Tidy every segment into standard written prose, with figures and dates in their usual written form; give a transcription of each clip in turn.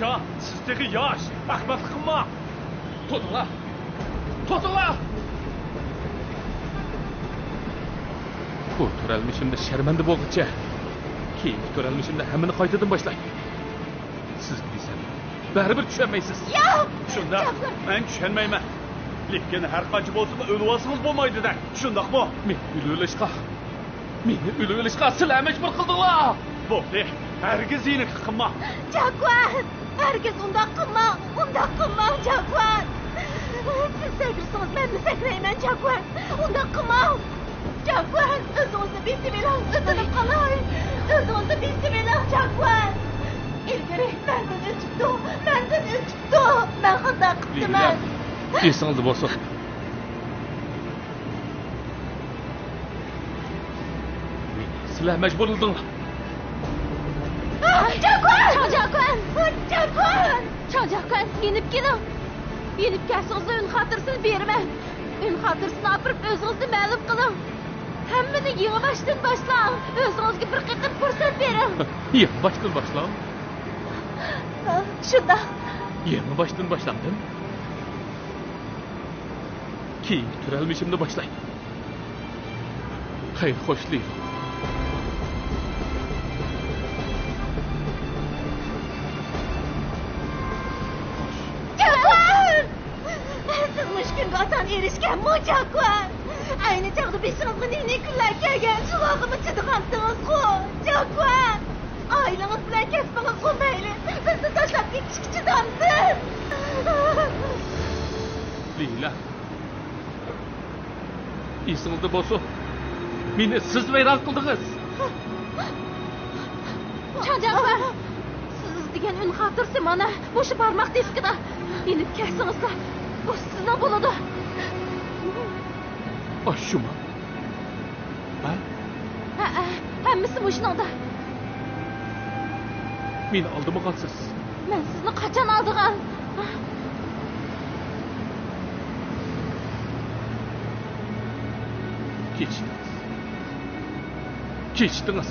Can, sizdeki yaş, ahmaklık qilma. To'xtanglar. To'xtanglar. Bu turalmishimda sharmanda bo'lguncha, keyingi turalmishimda hammani qaytadan boshlang. Siz desam, baribir tushunmaysiz. Yo'q. Shunda, men tushunmayman. Lekin har qancha bo'lsa-da o'lib olsangiz bo'lmaydi-da. Shundaqmi? Meni o'lib olishga sizlar majbur qildinglar. Bo'ldi. Hargiz yeni qilma. Jaguar, hargiz undaq qilma. Jaguar. Siz sakraysangiz men de sakrayman, Jaguar. Undaq qilma. Jaguar, o'zingizni besib eling, o'tinib qolay. O'zingizni besib eling, Jaguar. İlgari mendan o'tibdi. Men qanday qilibman? Esingizni bo'lsin. Sizlar majbur qildinglar. Jaguar, yenib keling. Yenib kelsangiz uni xotirasini berman. Uni xotirasini olib o'zingizni ma'lum qiling. Hammani yangi boshdan boshlang. O'zingizga bir qiqir fursat bering. Yangi boshdan boshlang. Shunda. Yangi boshdan boshlandim. Keyingi turalmishimni boshlang. Xayr, xo'shlik. Gatan erişkenmi Jaguar? Aynı çağda beşinizin yeni kunlar kelgan qulog'imni chidiqamdingiz-ku, Jaguar. Ailangiz bilan kasbingiz qo'mayli. Bizni tashlab ketishga chidamsiz. Leyla. Esingizda bo'lsin. Meni siz vayron qildingiz. Jaguar. Siz degan uni xotirsi mana o'sha barmoq teskida. Yenib kelsingizlar. Bu sizda bo'ladi. Shumi? Ha? Hammasi mushuningda. Meni aldamagansiz. Men sizni qachon aldigan? Kechdingiz.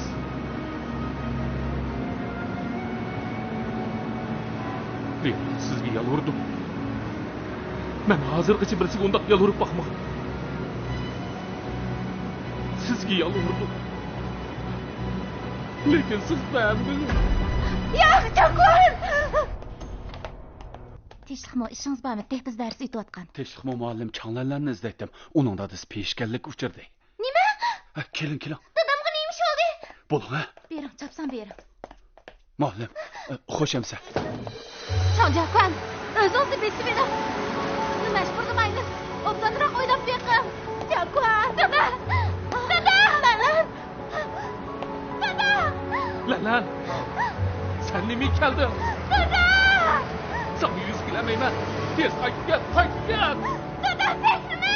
Sizga yalvardim. Men hozirgacha birisiga undaq yalvarib boqmadim. Sizga yalvardim. Lekin siz beğendiniz. Yo'q, Jaguar. Tinchlikmi, ishingiz bormi? Biz dars o'tayotgan. Tinchlikmi, muallim changlarlarni izlaydim. Uning dadasi peshkanlik uchirdi. Nima? Keling. Dadamga nima ish oldi? Bo'ling, ha? Bering, chapsan bering. Muallim, xo'shamsa. Jaguar, o'zingizni besib eling. Sizni majbur qilmaymiz. Obdonroq o'ylab beqing. Jaguar, dada. Lan. Sen nima keldin? Dada! Sana yüz bilemeyim. Tez qayt ket. Dada, tekme!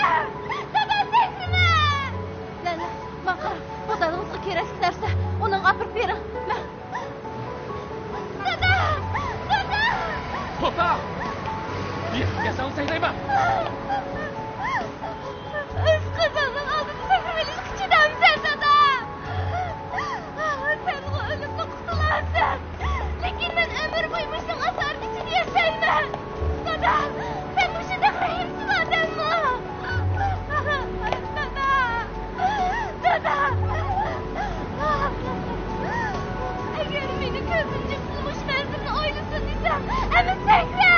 Lan, maqar, bodalığınızga kerakli narsa, onun apirib bering. Dada! To'xta! Yasan saydayman. O'z qizimning oldida sakrab olishga chidamsan, dada. Sen o'limdan qutulasan. Lekin men umr bo'yi mushung asarni ichida yashayman. Dada, sen mushunda rahimsiz odammi? Dada. Agar meni ko'zimcha mush manzilni o'ylasin desam, ana sakra!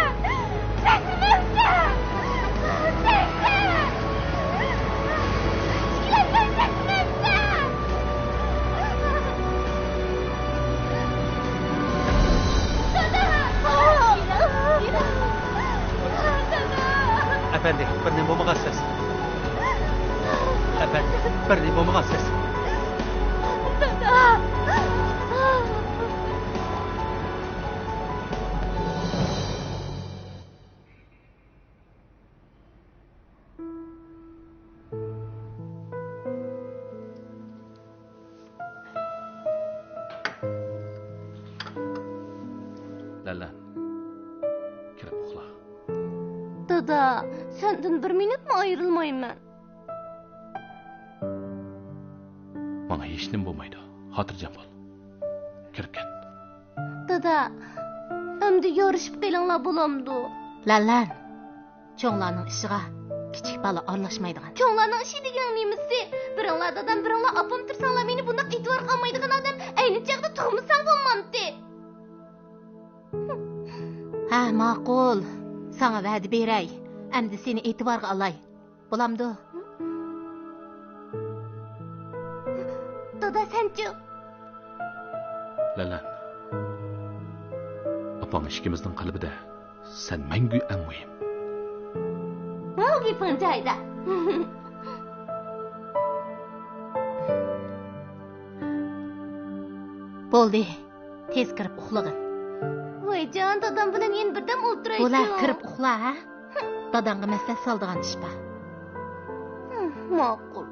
Efendi, bir nima bo'lmagansiz. Efendi, bir nima bo'lmagansiz. Lala. Kirib uxla. Dada, senden bir minutmu ayrılmayman? Bana hech nima bo'lmaydi. Xotirjam bo'l. Kirib ket. Dada, Endi yorishib qilinglar bo'lamdi. Lan. Cho'nglarning ishiga kichik bola aralashmaydigan. Cho'nglarning ishi degan nimasi? Biringlar dadam, biringlar opam tirsanglar meni bundoq e'tibor qilmaydigan odam ayni chaqda turmasang bo'lmamdi. Ha, ma'qul. Sana va'da beray. Endi seni e'tiborga olay. Bo'lamdi? Dada senchi? Lalan. Opam ikkimizning qalbida sen mangu eng muhim. Mal gaping joyida. Bo'ldi. Tez kirib uxlagin. Voyjon, dadam bilan yana birdam o'tiraylik. Bo'la, kirib uxla, ha? Dadamga masal soldigan ish bor. Ma'qul.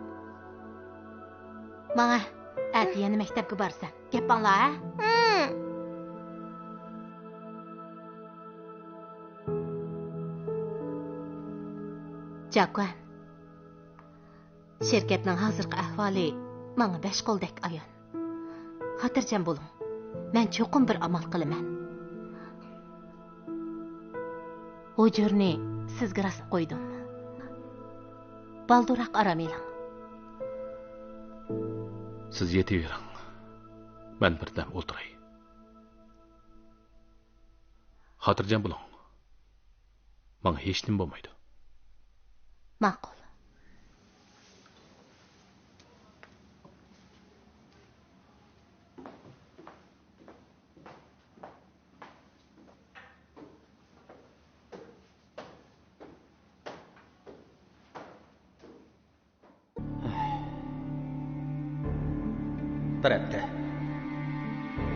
Mana, ati yana maktabga borsan. Gapinglar, ha? Jakwan. Şirketning hozirgi ahvoli menga besh qo'ldek ayon. Xotirjam bo'ling. Men cho'qim bir amal qilaman. Hujurni sizga rasm qo'ydim. Balduroq aram eling. Siz yetavering. Men birdam o'tiray. Xotirjam bo'ling. Menga hech nima bo'lmaydi. Ma'qul.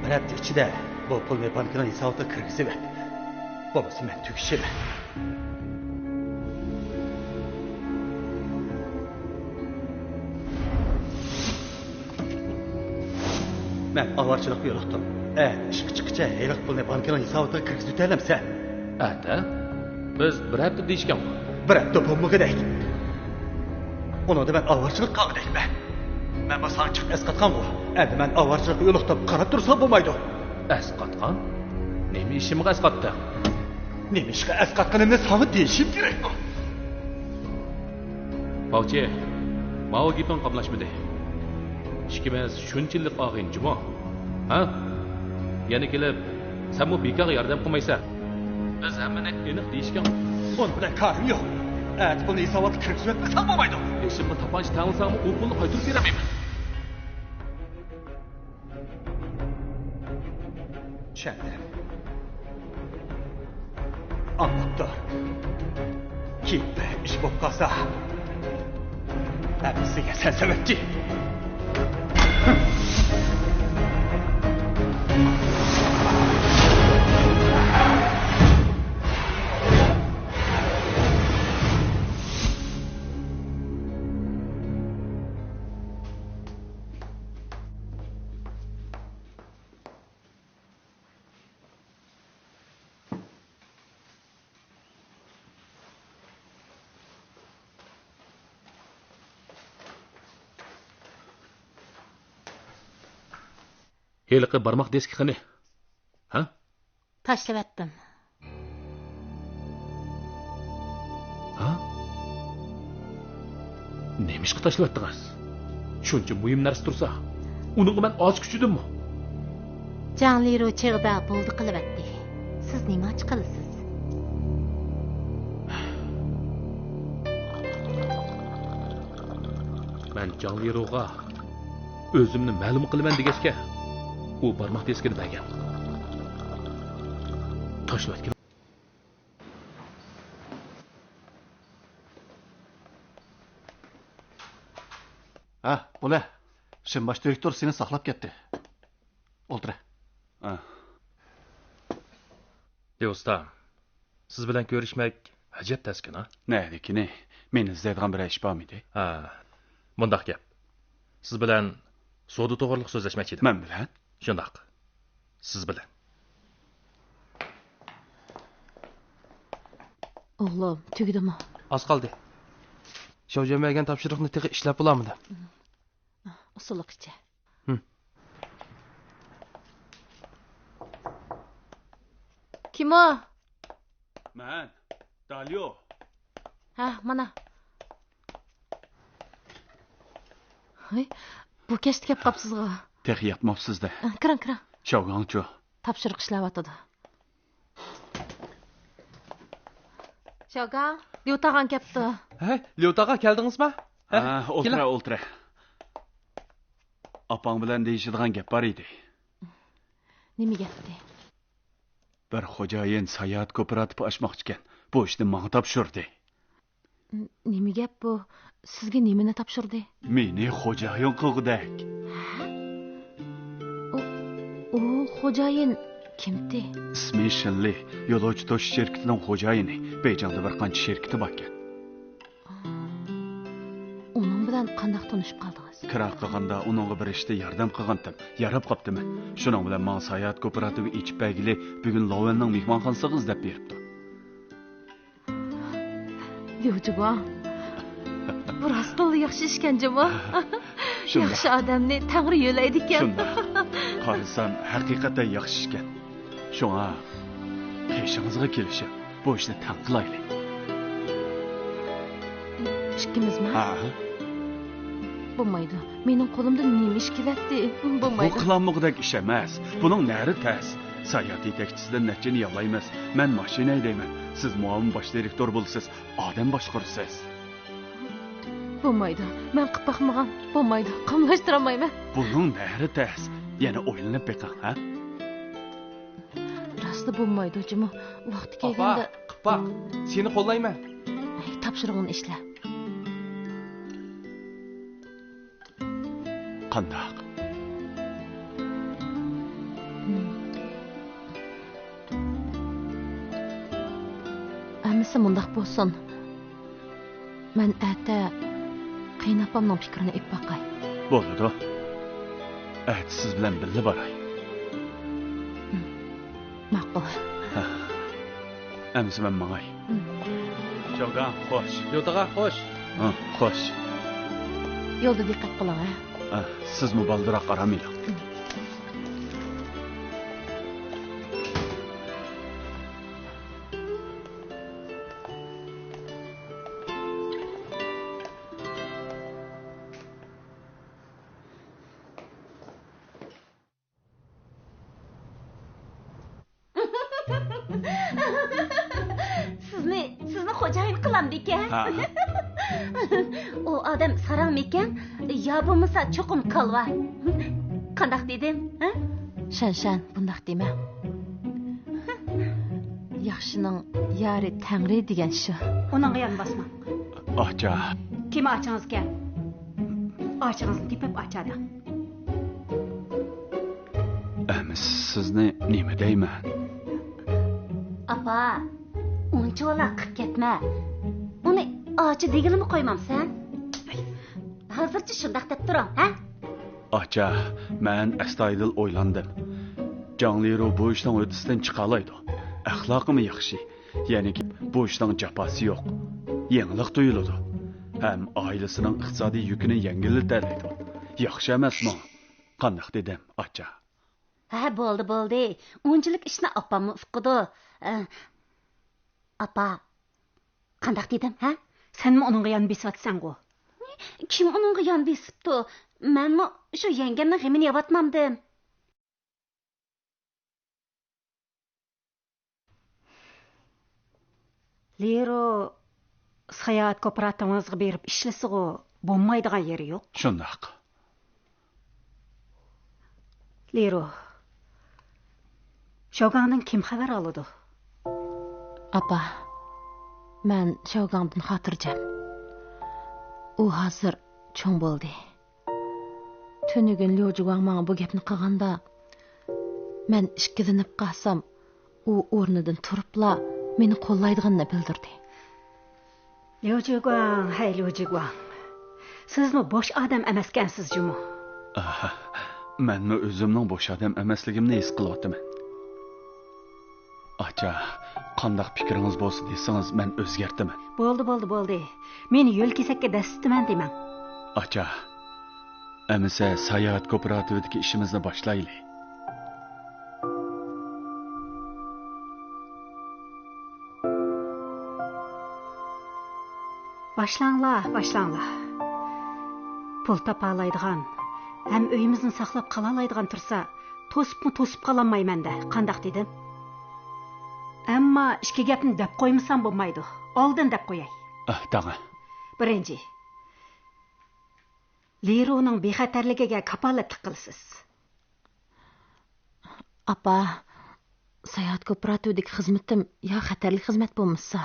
Bir hafta ichida bu pulni bankning hisobiga kirgizib ber. Bo'lmasa men tugishiman. Men avarchilikqa yo'liqdim. Ishga chiqqicha heliq pulni bankning hisobiga kirgizib o'talamsan. Ata, biz bir hafta deyishgan. Bir hafta bo'lmagadek. Uni da men avarchilik qilgandekman. Men bu sanchiq esqatgan bu. Endi men avarchilikqa yo'liqdim, qarab tursam bo'lmaydi. Asqatgan? Nima ishimga asqatdi? Nima ishga asqatganimni sana deyishim kerak bu. Balchi, ma'o gaping qoplashmadi. Ishkimiz shunchalik og'inchimi? Ha? Yana kelib, sen bu bekor yordam qilmaysan. Biz hammani aniq deyishgan. Buni bilan karim yo'q. Pulni hisobiga kirgizib o'tmasam bo'lmaydi. Ishimni topanch tanilsam, u pulni qaytarib beramayman. Tushundim. Anlattı. Kippe iş bu kasa. Hepsiye sen sebepçi. Heliqi barmoq deski qani? Ha? Tashlab etdim. Ha? Nima ishga tashlab etdingiz? Shuncha muhim narsa tursa, uni men oz kuchudimmi? Janliru chig'da bo'ldi qilib etdi. Siz nima qilasiz? Men Janliruga o'zimni ma'lum qilaman degachga u barmoq deskini bergan. Tashlab etgan. Ha, bo'la. Shimbash direktor seni saqlab ketdi. O'tir. Ha. Usta, siz bilan ko'rishmak ajab taskin, ha? Ne, meni izlaydigan bir ish bormidi? Ha, bundoq gap. Siz bilan savdo to'g'riliq so'zlashmoqchi edim. Men bilan? Shundoq. Siz bilan. O'g'lim, tugdimi? Az qoldi. Shovjamagan topshiriqni teqi ishlab bo'lamidi? Usulliqcha. Kim o? Man, Dalyo. Ha, mana. Hay, bu kechdi kep qapsizga. Tex yatmabsizda. Kirin. Şavgangçu. Tapşırıq işləvatıdı. Şogan, Liutağan kepti. Hey, Liyotağa geldiniz mi? Oltra. Apang bilan deyishadigan gap bor edi. Nima gapdi? Bir xo'jayin sayohat kooperativ ochmoqchi ekan. Bu ishni menga topshirdi. Nima gap bu? Sizga nimani topshirdi? Meni xo'jayin qilg'udak. O xo'jayin kimdi? İsmi Shinli, yo'lovchi tosh shirkatining xo'jayini. Beyjingda bir qancha shirkati bor ekan. Onun bilan qanday tanishib qoldingiz? Kira qilganda uningga bir ishda yordam qilgandim. Yarab qopdimi? Shuning bilan men sayohat kooperativi ichib bagili bugun Lovenning mehmonxonasiga izlab beribdi. Liujuan. Bu rostla yaxshi ishkanjimi? Yaxshi odamni Tangri yo'laydi ekan. Shunda. Qarasam, haqiqatan yaxshi ekan. Shunga peshingizga kelishib, bu ishni tan qilaylik. Ikkimizmi? Ha. Bo'lmaydi. Mening qo'limda nima ish kelatdi? Bu Bo'lmaydi. qilanmoqdek ish emas. Buning nari tas. Sayohat yetakchisidan nechini yollaymiz. Men mashina haydayman. Siz muavin bosh direktor bo'lsiz, odam boshqarasiz. Bo'lmaydi. Men qilib baxmagan. Bo'lmaydi. Qamlashtirolmayman. Buning nari tas. Yana o'ylanib beqing, ha? Rostla bo'lmaydi, jimi. Vaqti Opa, kelganda qıppa, seni qo'llayman. topshirig'ini ishla. Qandaq? Amisi mundaq bo'lsin. Men ata qiynapamning fikrini ep baqay. Bo'ladi. Siz bilan birga boray. Ma'qul. Amisi men mangay. Şogan, xo'sh. Liyotağa xo'sh. Xo'sh. Yo'lda diqqat qiling, ha. Siz mubaldiroq qaramaylik. Sizni xo'jayin qilamdi ekan. Ha. O odam sarang ekan, yo bo'lmasa cho'qim qalva. Qandaq dedim, ha? Shan, bundaq dema. Yaxshining yari Tangri degan shu. Onun yan basma. Acha. Kim açınız gel? Açınızı tepip açadı. Sizni nima deyman? Apa, unchola qilib ketma. Uni ochi degilimi qo'ymamsan? Hozircha shundaq deb turing, ha? Acha, men astoydil o'ylandim. Jonliru bu ishning o'tisidan chiqalaydi. Axloqimi yaxshi. Ya'ni bu ishning jafosi yo'q. Yengillik tuyuladi. Ham oilasining iqtisodiy yukini yengillatadi. Yaxshi emasmi? Qandaq dedim, acha. Ha, bo'ldi. Unchilik ishni opam uqdi. Apa, qandaq dedim, ha? Sen mi onun yan besvatsan go? Kim onun yan besibdi? Menmi shu yengamning g'imini yavatmamdim. Lero sayohat kooperativingizga berib ishlasigo bo'lmaydigan yeri yo'q. Shundaq. Lero Shogandan kim xabar oladi? Apa, men Shogandan xotirjam. U hozir cho'ng bo'ldi. Tunigun Liujuan menga bu gapni qilganda, men ishkilinib qolsam, u o'rnidan turibla meni qo'llaydiganini bildirdi. Liujuan. Sizmi bosh odam emaskansiz jumu? Menmi o'zimning bosh odam emasligimni his qilyapman. Acha, qandaq fikringiz bo'lsa desangiz, men o'zgartaman. Bo'ldi. Meni yo'l kesakka dastiman deyman. Acha, amisa sayohat kooperatividagi ishimizni boshlaylik. Başlanglar. Pul tapalaydigan, hem öyümüzün saqlab qalalaydigan tursa, tosip qalanmayman da, qandaq dedim. Ammo ishki gapni deb qo'ymasam bo'lmaydi. Oldin deb qo'yay. Dağı. Birinchi. Leroning bexatarligiga kapolatlik qilasiz. Apa, sayohat kooperativdagi xizmatim yo xatarli xizmat bo'lmasa.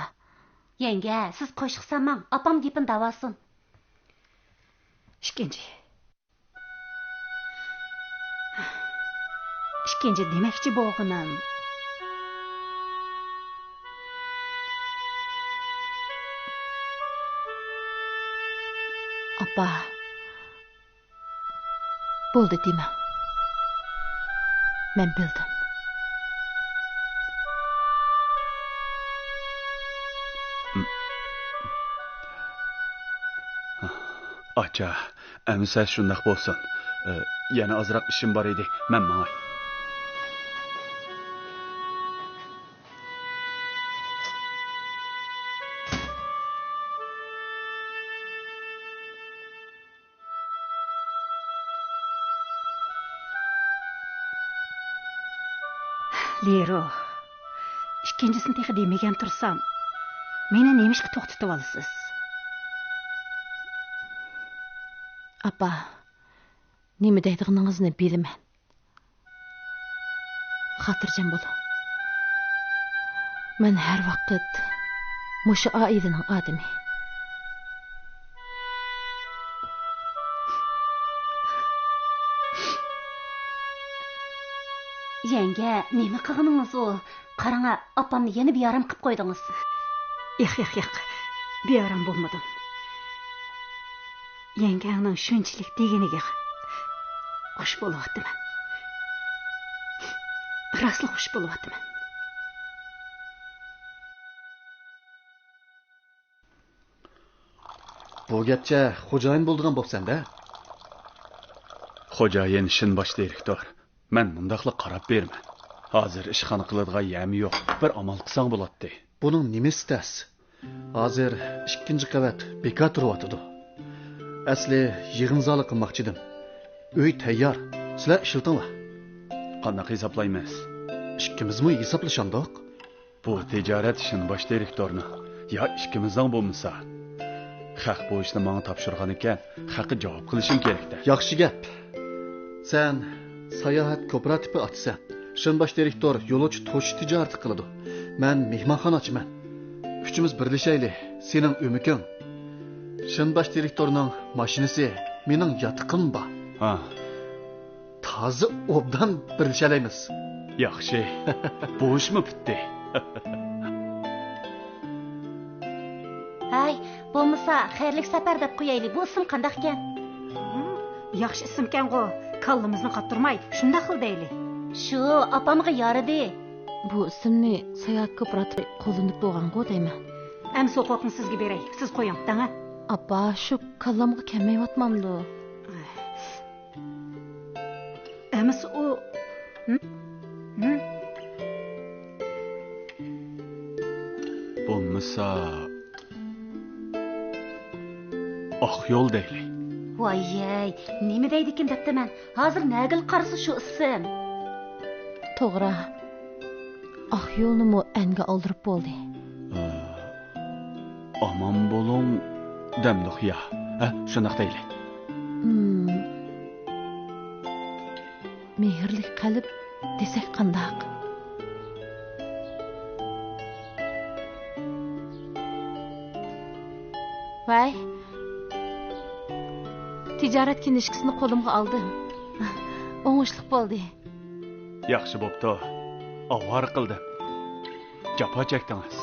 Yenge, siz qo'shiqsanmang, opam gapini davosin. Ikkinchi demakchi bo'g'inim. Apa, bo'ldi dema. Men bildim. Acha, əmsə şundaq bolsun. Yəni azraq işim var idi. Mən mağay. Lero, ikkinchisini texi demagan tursam, meni nemishqa to'xtatib olasiz? Apa, nima deydiğinizni bilaman. Xotirjam bo'ling. Men har vaqt mushu oilaning odami. Yenge, nima qilganingiz u? Qaranga, opamni yana beyaram qilib qo'ydingiz. Yo'q. Beyaram bo'lmadim. Yengangning shunchalik deganiga xush bo'lyapman. Rostla xush bo'lyapman. Bu gapcha xo'jayin bo'ldigan bo'psan-da. Xo'jayin işin baş direktor. Mən mundaqla qarab bermən. Hazır ishxona qiladigan yami yo'q. Bir amal qilsang bo'ladi. Buning nimasi tas? Hozir 2-qavat bekor turyapti. Asli yig'in zali qilmoqchi edim. Uy tayyor. Sizlar ishiltinglar. Qanday hisoblaymiz? Ikkimizmi hisoblashandoq? Bu tijorat ishin baş direktorni yo ikkimizdan bo'lmasa. Haq bu ishni menga topshirgan ekan, haqi javob qilishim kerak-da. Yaxshi gap. Sen sayohat kooperativi ochsan. Shunbash direktor yo'lovchi to'sh tijorati qiladi. Men mehmonxona ochaman. Uchimiz birlashaylik. Sening umiking. Shunbash direktorning mashinasi mening yotiqim bor. Ha. Toza obdan birlashalaymiz. Yaxshi. Bu ishmi bitdi? Hay, bo'lmasa xayrlik safar deb qo'yaylik. Bu ism qandaq ekan? Yaxshi ismkan-ku. Kallimizni qattirmay, shunda qil deylik. Shu opamga yoridi. Bu ismni sayohat kooperativi qo'llanib bo'lgan-ku deyman. Amsi huquqni sizga beray. Siz qo'ying, tanga. Apa, shu kallamga kelmayotmamdi. Amsi u Bo'lmasa oq yo'l deylik. Voy, nima deydi ekan debdiman. Hozir nagil qarsa shu ism. To'g'ri. Oq yo'lni mo anga oldirib bo'ldi. Aman bo'ling damliq ya. Shunday deylik. Mehrli qalb desak qandaq? Vay. Tijorat kinishkisini qo'limga oldim. O'ngishli bo'ldi. Yaxshi bo'pti. Avvar qildim. Jafo chekdingiz.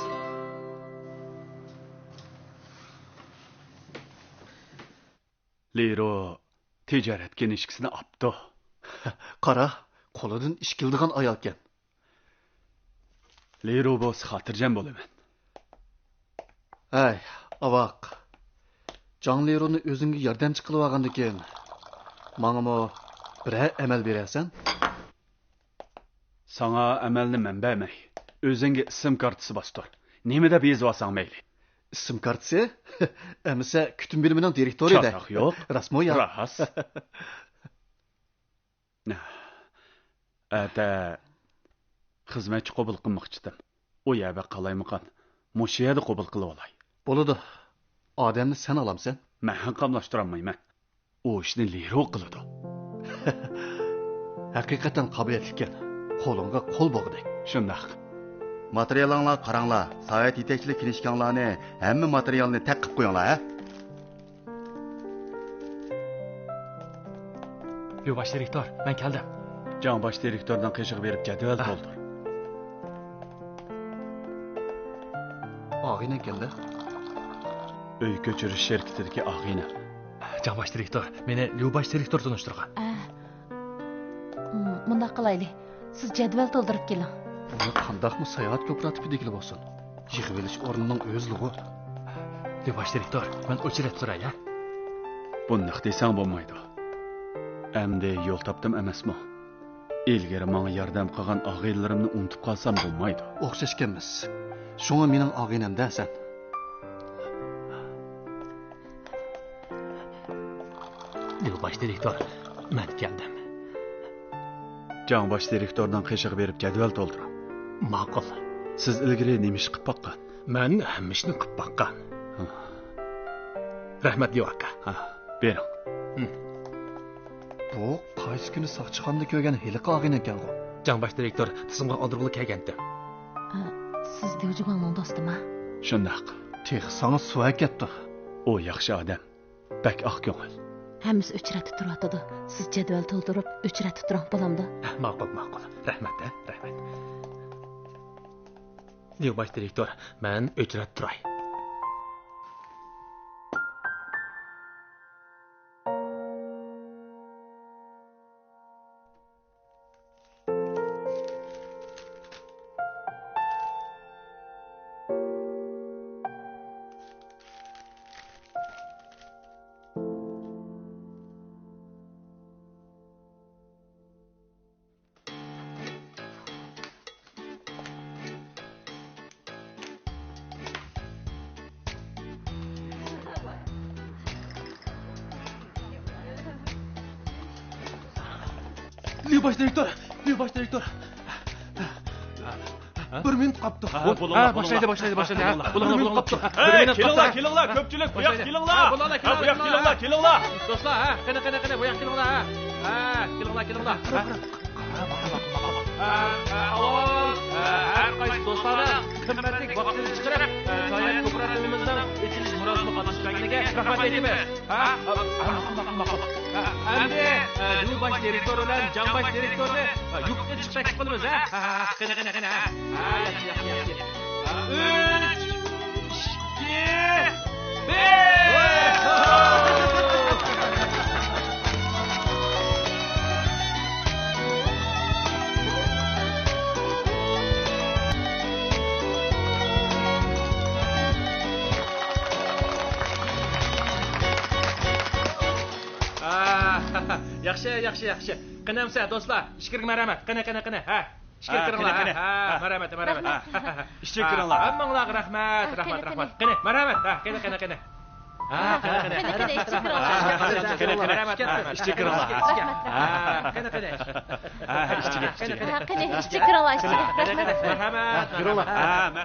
Lero tijorat kinishkisini opdi. Qara, qo'lidan ish keldigan ayol ekan. Lero bo'lsa xotirjam bo'laman. Ay, avoq. Jon Leroni o'zingga yordamchi qilib olgandan keyin, menga bir amal berasan? Sana amalni men bermay. O'zingga ism kartasi bostir. Nima deb yozib olsang mayli. ism kartasi emisa kutum bilimining direktori edi. Çatak yok. Rasmo ya. Ras. Ata xizmatchi qabul qilmoqchidim. O yerda qalaymiqan. Mushu yerda qabul qilib olay. Bo'ladi. Odamni sen olamsan. Men qamlashtirolmayman. O ishni Lero qiladi. Haqiqatan qobiliyatli ekan. Qo'lingga qo'l bog'di. Shundaq. Materialinglar qaranglar. Sovet yetakchilik kinishkanlarni hamma materialni taqib qo'yinglar, ha? Yo'lbash direktor, men keldim. Canbaş direktordan qiyshiq berib jadval to'ldir. Og'ina keldi. Uy ko'chirish shirkatidagi og'ina. Canbaş direktor, meni Yo'lbash direktor tanishtirgan. Bunda qilayli. Siz jadval to'ldirib keling. Buni qandaqmi sayohat kooperativi degili bo'lsin. Yig'ib olish o'rnining o'zligi. Yo'lbash direktor, men o'chirib turay, ha? Bundaq desang bo'lmaydi. Endi yo'l topdim emasmi? Ilgari menga yordam qilgan og'aylarimni unutib qolsam bo'lmaydi. O'xshashganmiz. Shunga mening og'inamda sen. Yo'lbash direktor, men keldim. Canbaş direktordan qiyshiq berib jadval to'ldir. Ma'qul. Siz ilgari nima ish qilib boqqan? Men hamma ishni qilib boqqan. Rahmatli aka. Ha, bering. Bu qaysi kuni soqchixonda ko'rgan hiliqi og'ina ekan ku. Canbaş direktor tizimga oldirg'ili kelgandi. Siz Devjivanning do'stimi? Shundaq. Tex sana suva ketdi. O yaxshi odam. Bak oq ko'ngil. Hammasi o'chratib turadi. Siz jadval to'ldirib o'chratib turang bo'lamdi. Ma'qul. Rahmat, rahmat. Yo'lbash direktor, men o'chirib turay. Yo'lbash direktor. Bir minut qapti. Boshlaydi. Bular qapti. Kelinglar, ko'pchilik, bu yoqqa kelinglar. Bu yoqqa kelinglar. Do'stlar, qani, bu yoqqa kelinglar. Kelinglar. Har qaysi do'stlarni qimmatli vaqtini chiqarib, soyat kooperativimizdan ichilish murosimi qatnashganiga rahmat aytamiz. Endi Yo'lbash direktor bilan Canbash direktorni yurtga chiqib qilamiz, ha? Qani. Yaxshi. 3, 2, 1. Yaxshi. Qanamsa do'stlar, ishkirga marhamat. Qani. Ha. Ishkir kiringlar. Ha, marhamat. Ishga kiringlar. Hammanglarga rahmat. Qani, marhamat. Ha, qani. Ha, qani. Marhamat. Ishga kiringlar. Ha, qani. Ha, ishga. Qani, ishga kiringlar. Marhamat. Kiringlar. Ha,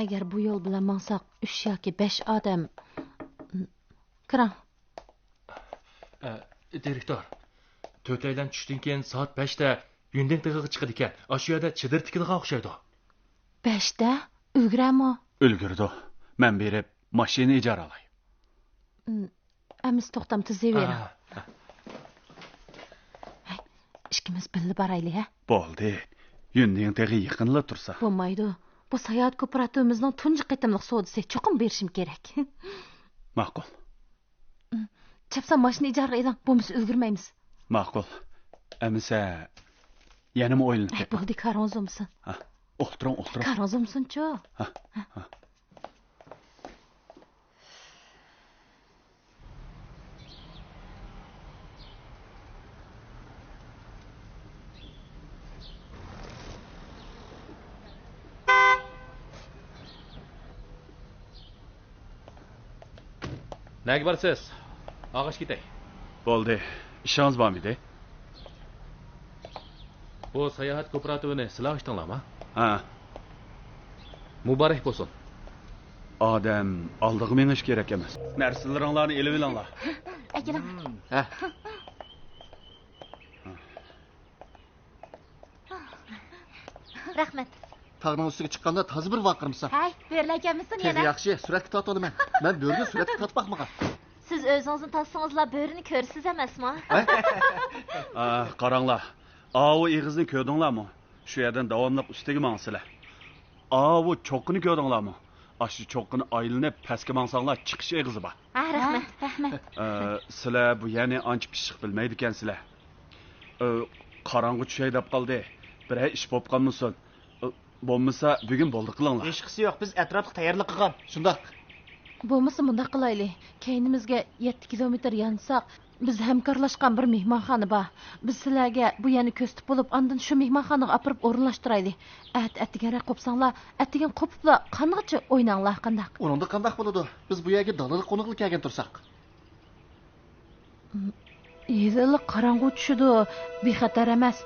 Agar bu yo'l bilan mansaq 3 yoki 5 odam kiring. Direktor, 4 oydan tushdan keyin soat 5 da Yundeng tig'iga chiqadi ekan. O'sha yerda chidir tikilga o'xshaydi. 5 da ulgurami? Ulgurdi. Men berib mashina ijara olay. Amiz to'xtam tizavering. Ishkimiz birga boraylik, ha? Bo'ldi. Yundeng tig'i yaqinlab tursa. Bo'lmaydi. Bu sayohat kooperativimizning tunji qitimliq savdosi cho'qim berishim kerak. Ma'qul. Chapsa mashina ijara eling, bo'lmasa ulgurmaymiz. Ma'qul. Amisa yanama o'ylanib ketdi. Bo'ldi, qaronzumsan. Ha, o'tiring. Qaronzumsan-chu. Ha. Nega borsiz? Og'ish ketay. Bo'ldi. Ishingiz bormidi? Bu sayohat kooperativini sizlar ochdinglarmi? Ha. Muborak bo'lsin. Odam oldiga menish kerak emas. Narsalaringlarni elib olinglar. Akalar. Ha. Rahmat. Tağның üstüge chiqqanda toza bir vaqirmisan. Hay, berilganmisan Tez yana. yaxshi, suratga tortib olaman. Men bo'rga suratga tortib baqmagan. Siz o'zingizni tassangizlar bo'rini ko'rsiz emasmi? Qaranglar. Avu ig'izni ko'rdinglarmi? Shu yerdan davomli ustiga mangsizlar. Avu cho'qqini ko'rdinglarmi? Aşı cho'qqini aylanib pastga mangsanglar chiqish ig'izi bor. Ha, rahmat, rahmat. Sizlar bu yana ancha pishiq bilmaydi ekansizlar. Qarang'i tushay deb qoldi. Bir ish bo'lib qolmasin. Bo'lmasa bugun bo'ldi qilinglar. Hech qisi yo'q, biz atrofga tayyorlik qilgan. Shundoq. Bo'lmasa bundaq qilaylik. Keynimizga 7 kilometr yansaq, biz hamkorlashgan bir mehmonxona bor. Biz sizlarga bu yana ko'stib bo'lib, ondan shu mehmonxonaga apirib o'rinlashtiraylik. Atigan qopsanglar, atigan qopiblar, qanaqacha o'ynanglar, qandaq? Uningda qandaq bo'ladi? Biz bu yerga dalil qo'niqlik kelgan tursak. Yezili qorong'u tushidi, bexatar emas.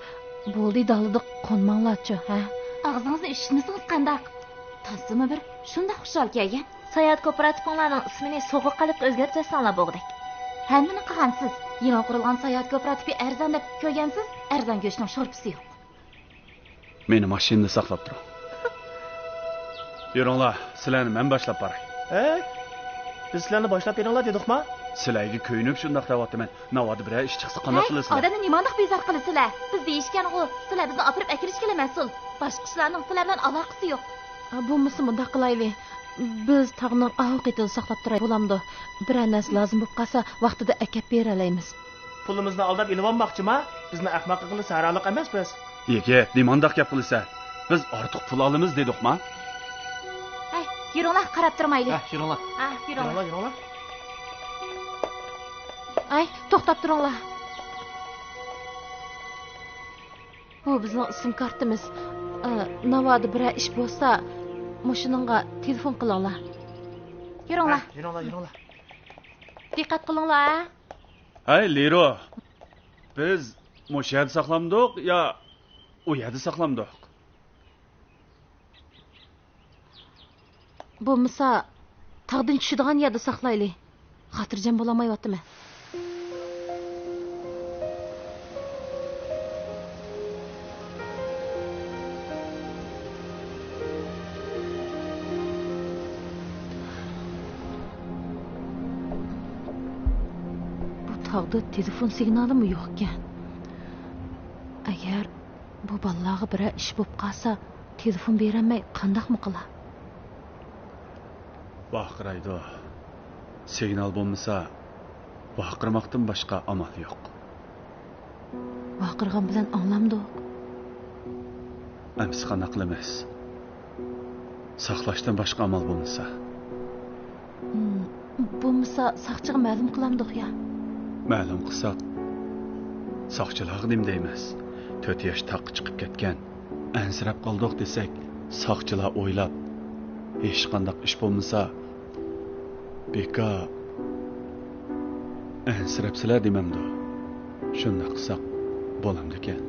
Bo'ldi dalida qo'nmanglarchi, ha? Og'zingizni eshitmasangiz qandaq? Tasdimi bir shunda xushal kelgan. Sayohat kooperativlarining ismini so'g'ir qilib o'zgartirsanglar bo'g'dak. Hammani qilgansiz. Yangi qurilgan sayohat kooperativi arzon deb ko'rgansiz, arzon go'shtning sho'rpisi yo'q. Meni mashinada saqlab turing. Yuringlar, sizlarni men boshlab boray. Biz sizlarni boshlab beringlar dedikmi? Sizlarga ko'yinib shundoq deyapman. Navoda bir ish chiqsa qanday qilasizlar? Odamni nimadoq bezor qilasizlar? Biz deyishgan-ku, sizlar bizni olib akirishga mas'ul. Boshqa ishlarning sizlar bilan aloqasi yo'q. Bo'lmasa bundaq qilaylik. Biz tag'ning oqitini saqlab turay bo'lamdi. Bir narsa lozim bo'lib qolsa, vaqtida akab beralaymiz. Pulimizni aldab ilib olmoqchimi? Bizni ahmoq qilib saraliq emas biz. Yigit, nimandaq gap qilsan? Biz ortiq pul olamiz dedikmi? Hay, yuringlar, qarab turmaylik. Ha, yuringlar. Ha, yuringlar. Yuringlar. Ay, to'xtab turinglar. Bu bizning ism kartimiz. Navoda bir ish bo'lsa, mashinangga telefon qilinglar. Yuringlar. Yuringlar. Diqqat qilinglar. Hay, Lero. Biz mush yerda saqlamdik yo u yerda saqlamdik? Bo'lmasa, tag'dan tushadigan yerda saqlaylik. Xotirjam bo'lamayaptimi? Tağda telefon signalimi yo'q ekan. Agar bu balaga bir ish bo'lib qolsa, telefon beramay qandaqmi qilar? Vaqiraydi. Signal bo'lmasa, vaqirmoqdan boshqa amal yo'q. Vaqirgan bilan anglamdi. Amsi qana qilamiz. Saqlashdan boshqa amal bo'lmasa. Bo'lmasa, saqchiga ma'lum qilamdiq ya. Ma'lum qilsak, soqchilar nim deymiz. 4 yosh taqqa chiqib ketgan, ansirab qoldik desak, soqchilar o'ylab, hech qanday ish bo'lmasa, beka ansirabsizlar demamdi. Shunda qilsak bo'lamdi ekan.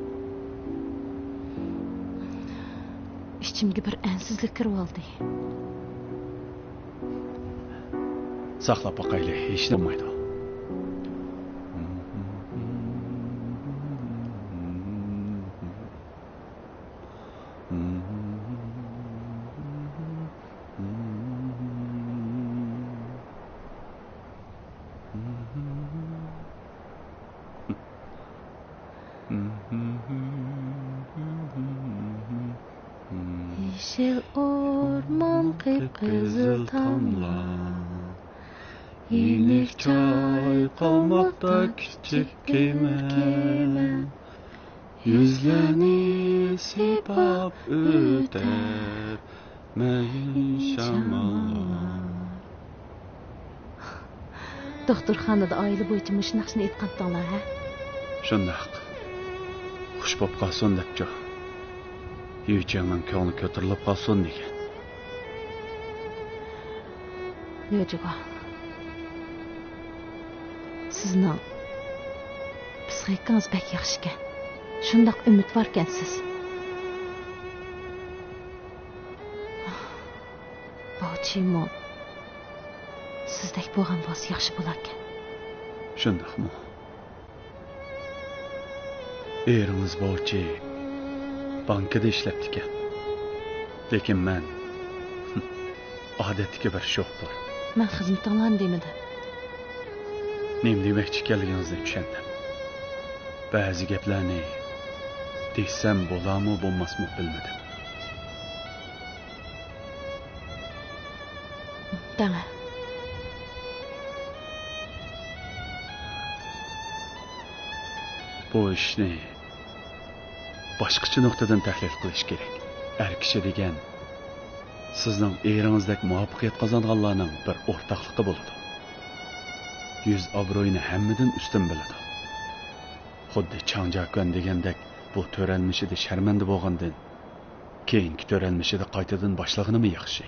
Ichimga bir ansizlik kirib oldi. Saqlab boqaylik, hech bo'lmaydi. Yeşil orman kıpkızıl tamlar, inek çay kalmakta küçük kime, yüzlerini sipap öter, meyin şamallar. Doktorxonada oila bo'yicha mushnaqshni aytqandinglar, ha? Shundaq. Xush bo'lib qolsin debchi. Yechangning ko'ngli ko'tarilib qolsin degan. Yo'q. Sizning psixikangiz bak yaxshi ekan. Shundoq umidvor ekansiz. Bochimo. Sizdek bo'lgan bo'lsa yaxshi bo'lar ekan. Shundaqmi? Eringiz bochi bankada ishlabdi ekan. Lekin men odatdagi bir sho'x bor. Men xizmatinglarni demadim. Nima demoqchi ekanligingizni tushundim. Ba'zi gaplarni desam bo'larmi, bo'lmasmi bilmadim. Dana. Bu ishni boshqacha nuqtadan tahlil qilish kerak. Er kishi degan sizning eringizdek muvaffaqiyat qozonganlarning bir o'rtoqligi bo'ladi. Yuz obro'yini hammadan ustun biladi. Xuddi Changjakon degandek bu to'ralmishida sharmanda bo'lgandan keyingi to'ralmishida qaytadan boshlaganimi yaxshi.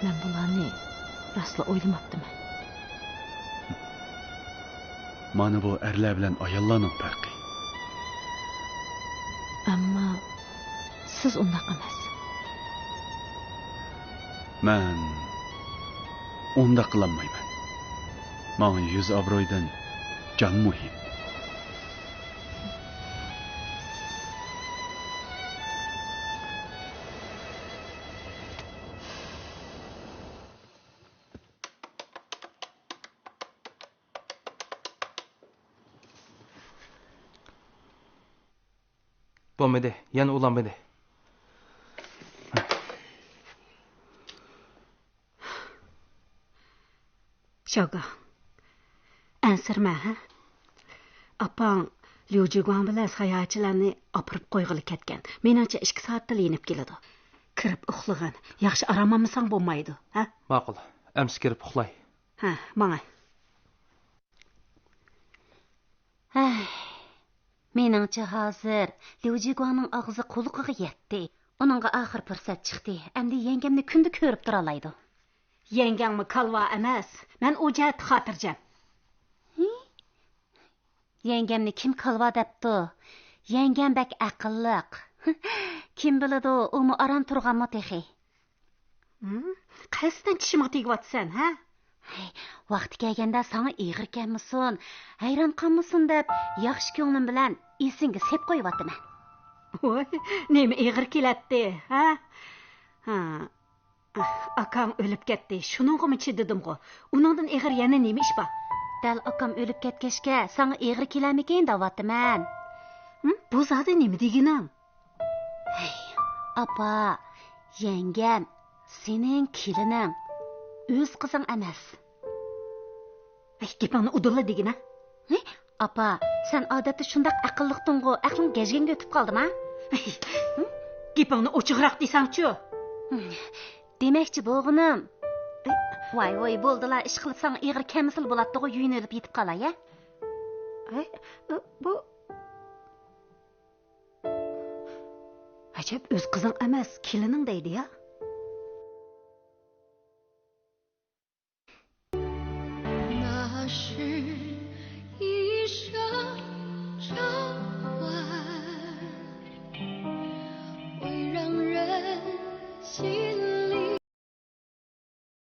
Men bularni rostla o'ylamabdim. Mana bu erlar bilan ayollarning farqi. Ammo siz undaq emas. Men unda qilmayman. Menga yuz obro'ydan jon muhim. Bo'lmaydi, yana ulanmaydi. Shoga. Ansirma, ha? Apang Liu Jiguan bilan sayohatchilarni opirib qo'yg'ili ketgan. Meningcha 2 soatda yinib keladi. Kirib uxlagan. Yaxshi aramamsang bo'lmaydi, ha? Ma'qul. Amsi kirib uxlay. Ha, mana. Meningcha hozir Liu Jiguanning og'zi quliqiga yetdi. Uningga oxir fursat chiqdi. Endi yengamni kunda ko'rib tura oladi. Yengangmi kalva emas. Men u jihat xotirjam. Yengamni kim kalva debdi? Yengam bak aqlliq. Kim biladi, u mu aram turganmi texi? Qasdan tishimga tegayotsan, ha? Vaqti kelganda sana ig'ir kelmasin, hayron qolmasin deb yaxshi ko'nglim bilan esingga sep qo'yibotman. Voy, nima ig'ir keladi, ha? Akam o'lib ketdi. Shuningga chidadim-ku. Uningdan ig'ir yana nima ish bor? Dal akam o'lib ketgachga sana ig'ir kelarmikin deyapman. Bu zodi nima degining? Apa, yengam sening kelining o'z qizing emas. Gapingni udulla degina. Apa, sen odatda shundoq aqlliqding-ku, aqling gajganga o'tib qoldimi? Gapingni ochiqroq desang-chi. Demakchi bo'g'inim. Voy, bo'ldilar, ish qilsang ig'ir kamisil bo'ladi-ku, yuyinib yetib qolay, ya. Bu ajab o'z qizing emas, kelining deydi, ya.